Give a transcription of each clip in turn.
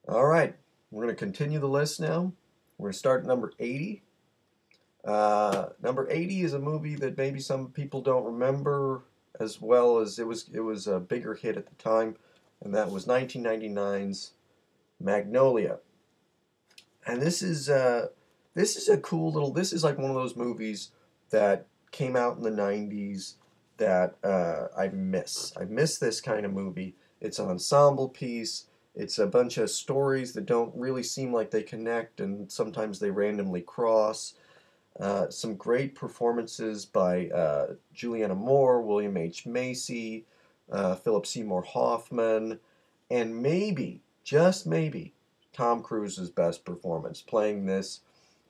All right, we're going to continue the list now. We're going to start at number 80. Number 80 is a movie that maybe some people don't remember as well as it was a bigger hit at the time, and that was 1999's Magnolia. And this is a cool little. This is like one of those movies that came out in the '90s that I miss. I miss this kind of movie. It's an ensemble piece. It's a bunch of stories that don't really seem like they connect, and sometimes they randomly cross. Some great performances by Juliana Moore, William H. Macy, Philip Seymour Hoffman, and maybe, just maybe, Tom Cruise's best performance, playing this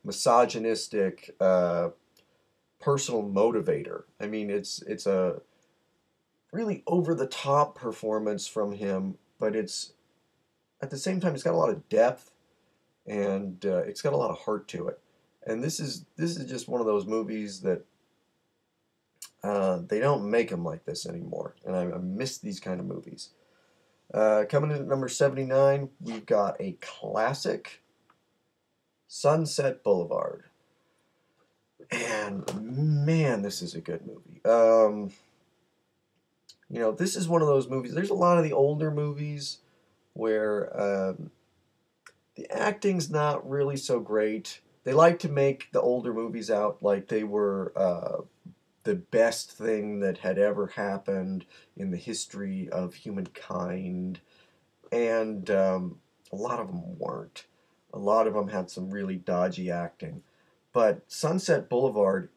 misogynistic personal motivator. I mean, it's a really over the top performance from him, but it's at the same time it's got a lot of depth and it's got a lot of heart to it. And this is just one of those movies that they don't make them like this anymore, and I miss these kind of movies. Coming in at number 79, we've got a classic, Sunset Boulevard. And man, this is a good movie. This is one of those movies. There's a lot of the older movies where the acting's not really so great. They like to make the older movies out like they were the best thing that had ever happened in the history of humankind, and a lot of them weren't. A lot of them had some really dodgy acting. But Sunset Boulevard,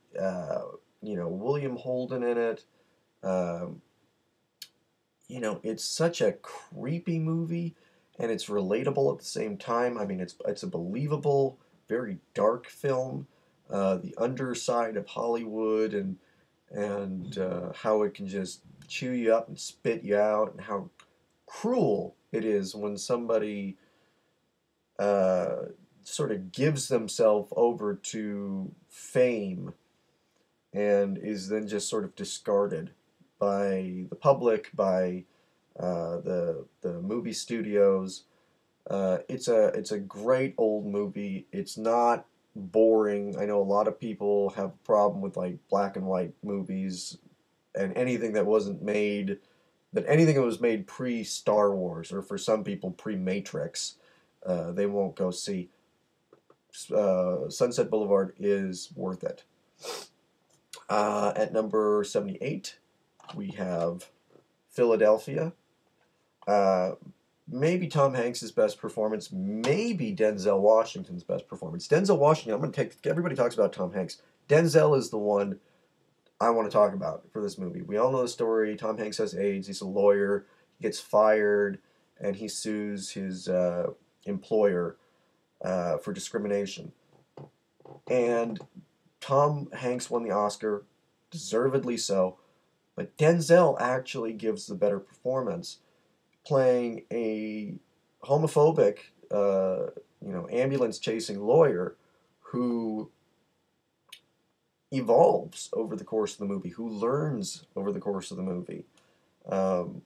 William Holden in it. Um, it's such a creepy movie, and it's relatable at the same time. I mean, it's a believable, very dark film. The underside of Hollywood and how it can just chew you up and spit you out, and how cruel it is when somebody uh, sort of gives themselves over to fame and is then just sort of discarded by the public, by the movie studios. It's a great old movie. It's not boring. I know a lot of people have a problem with like black and white movies and anything that was made pre Star Wars, or for some people pre Matrix, they won't go see. Sunset Boulevard is worth it. At number 78, we have Philadelphia. Uh, Maybe Tom Hanks' best performance, maybe Denzel Washington's best performance. Denzel Washington, I'm going to take, everybody talks about Tom Hanks. Denzel is the one I want to talk about for this movie. We all know the story. Tom Hanks has AIDS. He's a lawyer. He gets fired, and he sues his employer for discrimination. And Tom Hanks won the Oscar, deservedly so. But Denzel actually gives the better performance, playing a homophobic, ambulance chasing lawyer who evolves over the course of the movie, who learns over the course of the movie. Um,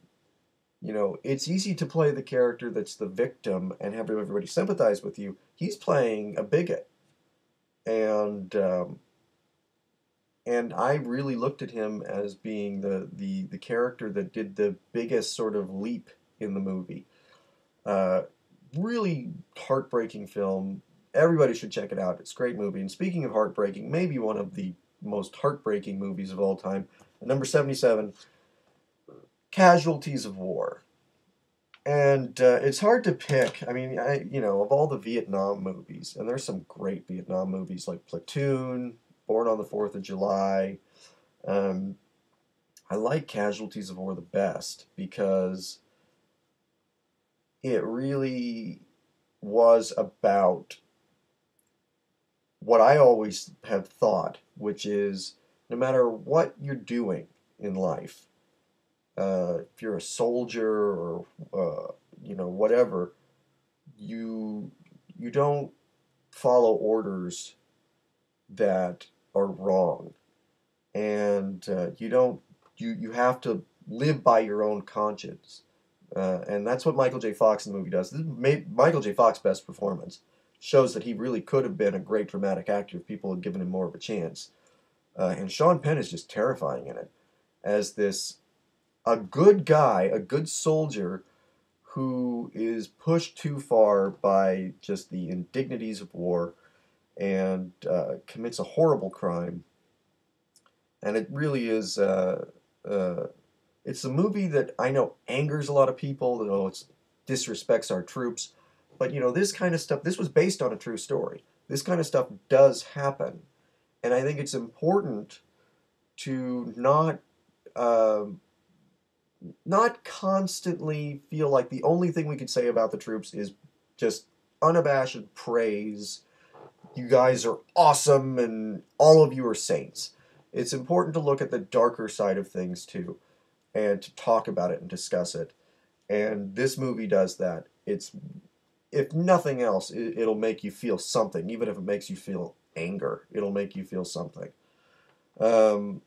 it's easy to play the character that's the victim and have everybody sympathize with you. He's playing a bigot, and I really looked at him as being the character that did the biggest sort of leap in the movie. Uh, Really heartbreaking film. Everybody should check it out. It's a great movie. And speaking of heartbreaking, maybe one of the most heartbreaking movies of all time. Number 77, Casualties of War. And it's hard to pick. I mean, of all the Vietnam movies, and there's some great Vietnam movies like Platoon, Born on the Fourth of July. Um, I like Casualties of War the best because it really was about what I always have thought, which is no matter what you're doing in life, if you're a soldier or whatever, you you don't follow orders that are wrong, and you don't you have to live by your own conscience. And that's what Michael J. Fox in the movie does. This is Michael J. Fox's best performance. Shows that he really could have been a great dramatic actor if people had given him more of a chance. And Sean Penn is just terrifying in it as a good guy, a good soldier who is pushed too far by just the indignities of war and commits a horrible crime. And it really is. It's a movie that I know angers a lot of people. That it disrespects our troops, but this kind of stuff. This was based on a true story. This kind of stuff does happen, and I think it's important to not constantly feel like the only thing we could say about the troops is just unabashed praise. You guys are awesome, and all of you are saints. It's important to look at the darker side of things too, and to talk about it and discuss it. And this movie does that. It's, if nothing else, it'll make you feel something, even if it makes you feel anger. It'll make you feel something. We're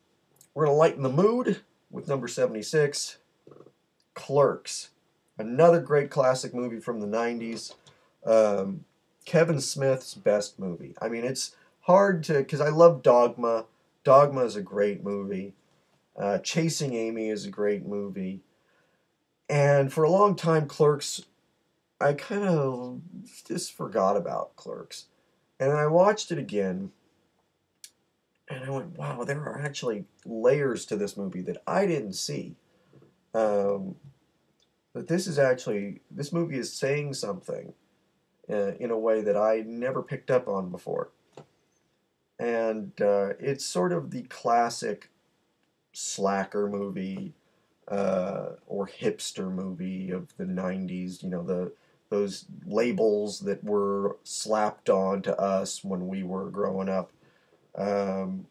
gonna lighten the mood with number 76, Clerks. Another great classic movie from the 90s. Kevin Smith's best movie. I mean, it's hard to, because I love Dogma. Dogma is a great movie. Chasing Amy is a great movie. And for a long time, Clerks, I kind of just forgot about Clerks. And I watched it again, and I went, wow, there are actually layers to this movie that I didn't see. But this movie is saying something in a way that I never picked up on before. And it's sort of the classic slacker movie or hipster movie of the 90s, those labels that were slapped on to us when we were growing up. Um,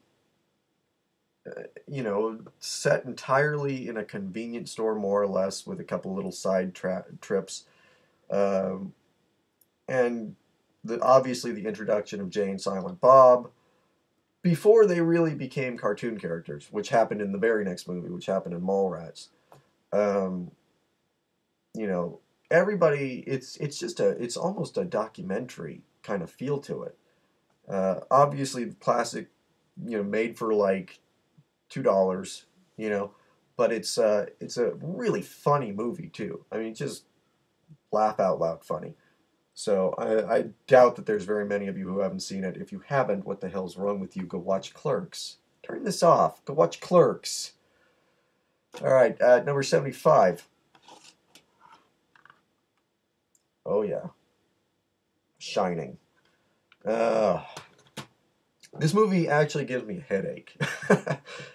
Set entirely in a convenience store, more or less, with a couple little side trips. Um, and obviously the introduction of Jay and Silent Bob before they really became cartoon characters, which happened in the very next movie, which happened in Mallrats. Um, you know, everybody, it's almost a documentary kind of feel to it. Obviously, the classic, made for like $2, you know, but it's a really funny movie too. I mean, just laugh out loud funny. So I doubt that there's very many of you who haven't seen it. If you haven't, what the hell's wrong with you? Go watch Clerks. Turn this off. Go watch Clerks. All right, number 75. Oh yeah, Shining. Uh, this movie actually gives me a headache,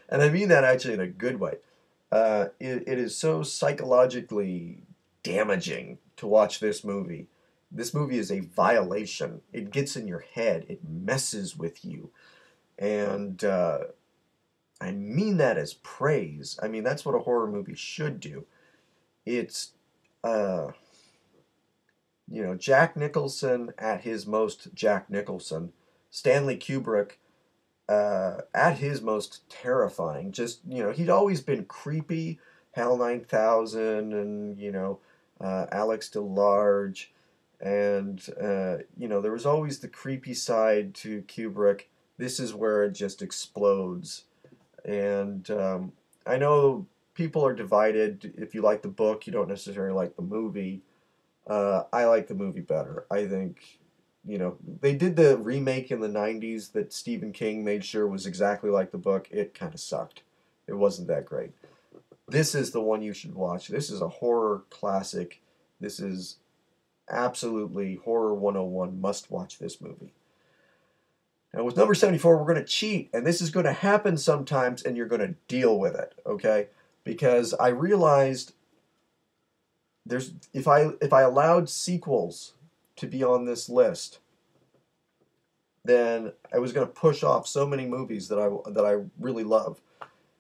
and I mean that actually in a good way. It is so psychologically damaging to watch this movie. This movie is a violation. It gets in your head. It messes with you. And I mean that as praise. I mean, that's what a horror movie should do. It's, uh, Jack Nicholson at his most Jack Nicholson. Stanley Kubrick at his most terrifying. Just, he'd always been creepy. HAL 9000 and, Alex DeLarge. And, there was always the creepy side to Kubrick. This is where it just explodes. And I know people are divided. If you like the book, you don't necessarily like the movie. I like the movie better. I think, they did the remake in the 90s that Stephen King made sure was exactly like the book. It kind of sucked. It wasn't that great. This is the one you should watch. This is a horror classic. This is absolutely horror 101. Must watch this movie. Now with number 74, we're going to cheat, and this is going to happen sometimes, and you're going to deal with it, okay? Because I realized if I allowed sequels to be on this list, then I was going to push off so many movies that I really love.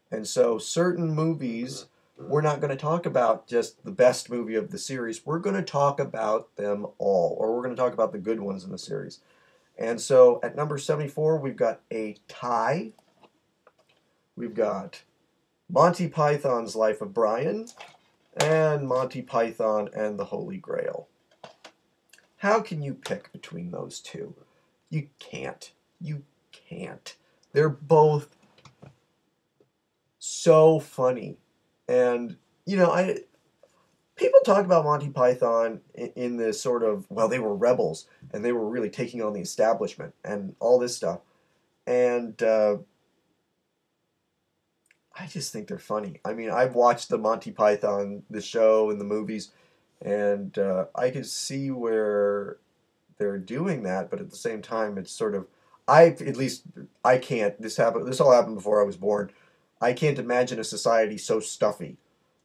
And so certain movies, we're not going to talk about just the best movie of the series. We're going to talk about them all, or we're going to talk about the good ones in the series. And so at number 74, we've got a tie. We've got Monty Python's Life of Brian, and Monty Python and the Holy Grail. How can you pick between those two? You can't. You can't. They're both so funny. And, people talk about Monty Python in this sort of, well, they were rebels and they were really taking on the establishment and all this stuff. And I just think they're funny. I mean, I've watched the Monty Python, the show and the movies, and I can see where they're doing that, but at the same time, it's sort of, at least, I can't, this all happened before I was born. I can't imagine a society so stuffy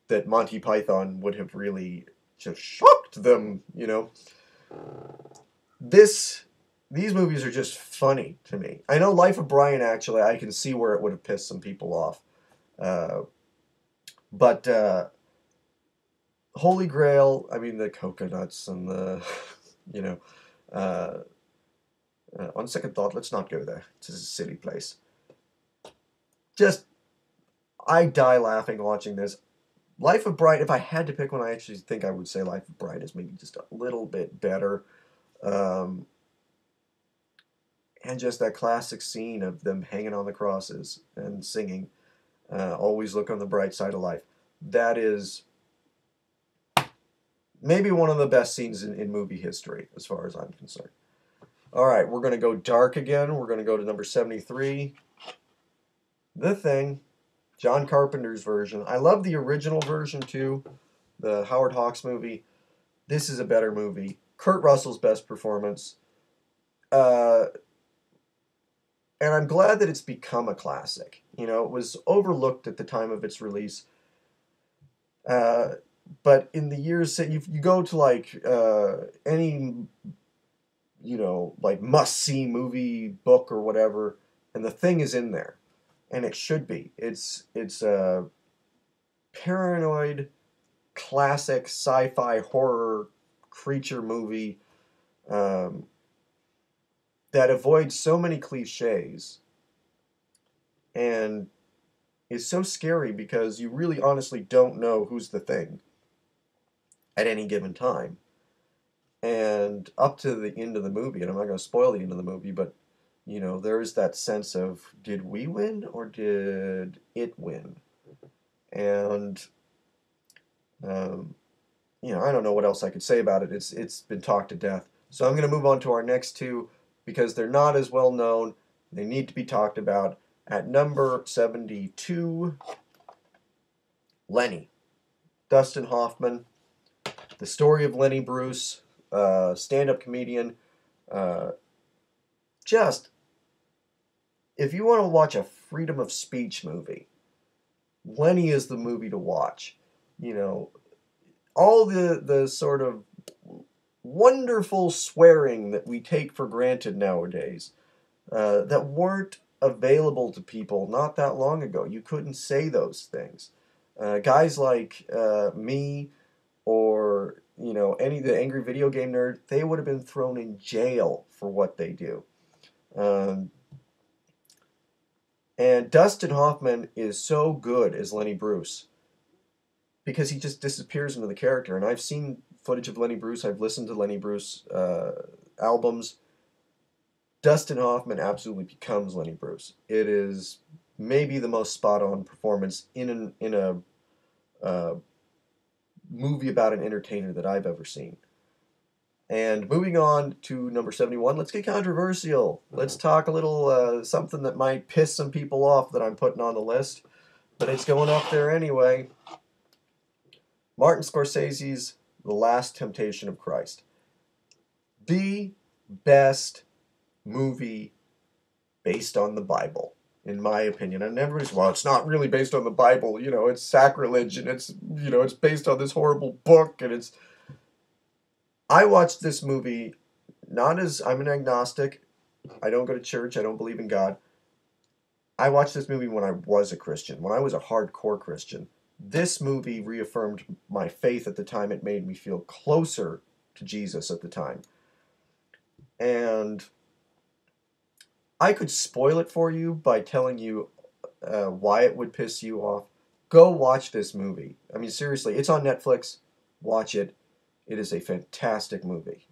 that Monty Python would have really just shocked them. This these movies are just funny to me. I know Life of Brian, actually, I can see where it would have pissed some people off. Uh, but Holy Grail, I mean, the coconuts and the, you know, uh, on second thought, let's not go there. It's a silly place. Just, I die laughing watching this. Life of Brian, if I had to pick one, I actually think I would say Life of Brian is maybe just a little bit better. Um, and just that classic scene of them hanging on the crosses and singing, always look on the bright side of life. That is maybe one of the best scenes in movie history, as far as I'm concerned. All right, we're going to go dark again. We're going to go to number 73. The Thing, John Carpenter's version. I love the original version too, the Howard Hawks movie. This is a better movie. Kurt Russell's best performance. Uh, and I'm glad that it's become a classic. It was overlooked at the time of its release. But in the years, you go to like any, like must-see movie, book, or whatever, and The Thing is in there. And it should be. It's a paranoid, classic sci-fi horror creature movie that avoids so many cliches and is so scary because you really honestly don't know who's the thing at any given time. And up to the end of the movie, and I'm not going to spoil the end of the movie, but there is that sense of, did we win or did it win? And I don't know what else I could say about it. It's been talked to death. So I'm going to move on to our next two because they're not as well known. They need to be talked about. At number 72, Lenny. Dustin Hoffman. The story of Lenny Bruce, stand-up comedian. Just, if you want to watch a freedom of speech movie, Lenny is the movie to watch. All the sort of wonderful swearing that we take for granted nowadays, that weren't available to people not that long ago. You couldn't say those things. Guys like me or any of the angry video game nerd, they would have been thrown in jail for what they do. And Dustin Hoffman is so good as Lenny Bruce because he just disappears into the character. And I've seen footage of Lenny Bruce. I've listened to Lenny Bruce albums. Dustin Hoffman absolutely becomes Lenny Bruce. It is maybe the most spot-on performance in a movie about an entertainer that I've ever seen. And moving on to number 71, let's get controversial. Let's talk a little something that might piss some people off that I'm putting on the list, but it's going up there anyway. Martin Scorsese's The Last Temptation of Christ. The best movie based on the Bible, in my opinion. And everybody's, well, it's not really based on the Bible. It's sacrilege, and it's based on this horrible book, and it's... I watched this movie not as... I'm an agnostic. I don't go to church. I don't believe in God. I watched this movie when I was a Christian, when I was a hardcore Christian. This movie reaffirmed my faith at the time. It made me feel closer to Jesus at the time. And I could spoil it for you by telling you why it would piss you off, Go watch this movie. I mean, seriously, it's on Netflix. Watch it. It is a fantastic movie.